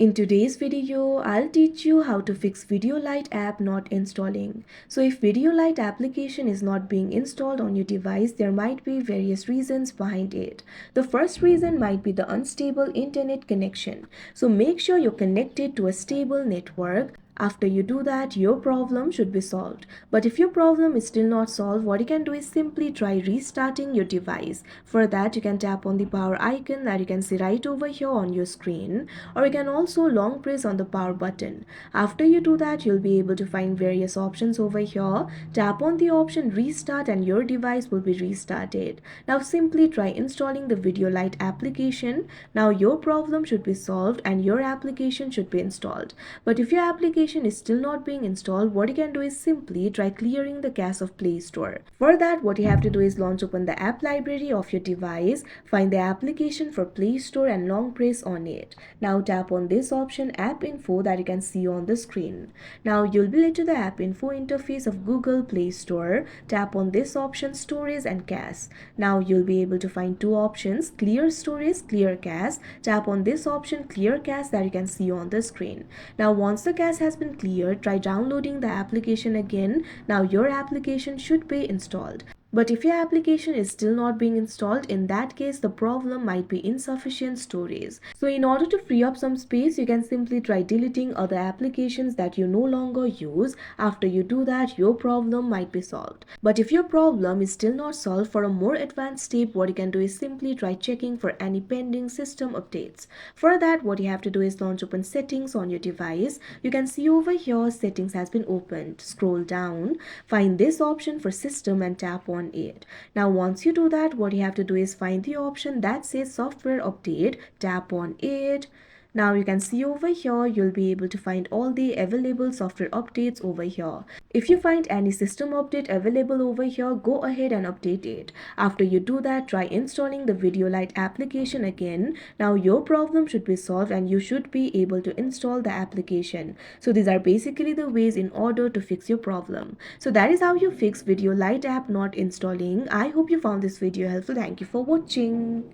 In today's video, I'll teach you how to fix Lite app not installing. So if Lite application is not being installed on your device, there might be various reasons behind it. The first reason might be the unstable internet connection. So make sure you're connected to a stable network. After you do that, your problem should be solved. But if your problem is still not solved, what you can do is simply try restarting your device. For that, you can tap on the power icon that you can see right over here on your screen, or you can also long press on the power button. After you do that, you'll be able to find various options over here. Tap on the option restart and your device will be restarted. Now simply try installing the Lite application. Now your problem should be solved and your application should be installed. But if your application is still not being installed, what you can do is simply try clearing the cache of Play Store. For that, what you have to do is launch open the app library of your device, find the application for Play Store and long press on it. Now tap on this option app info that you can see on the screen. Now you'll be led to the app info interface of Google Play Store. Tap on this option storage and cache. Now you'll be able to find two options, clear storage, clear cache. Tap on this option clear cache that you can see on the screen. Now once the cache has been cleared, try downloading the application again. Now your application should be installed. But if your application is still not being installed, in that case, the problem might be insufficient storage. So in order to free up some space, you can simply try deleting other applications that you no longer use. After you do that, your problem might be solved. But if your problem is still not solved, for a more advanced step, what you can do is simply try checking for any pending system updates. For that, what you have to do is launch open settings on your device. You can see over here, settings has been opened. Scroll down, find this option for system and tap on it. Now once you do that, what you have to do is find the option that says software update, tap on it. Now you can see over here, you'll be able to find all the available software updates over here. If you find any system update available over here, go ahead and update it. After you do that, try installing the Lite application again. Now your problem should be solved and you should be able to install the application. So these are basically the ways in order to fix your problem. So that is how you fix Lite app not installing. I hope you found this video helpful. Thank you for watching.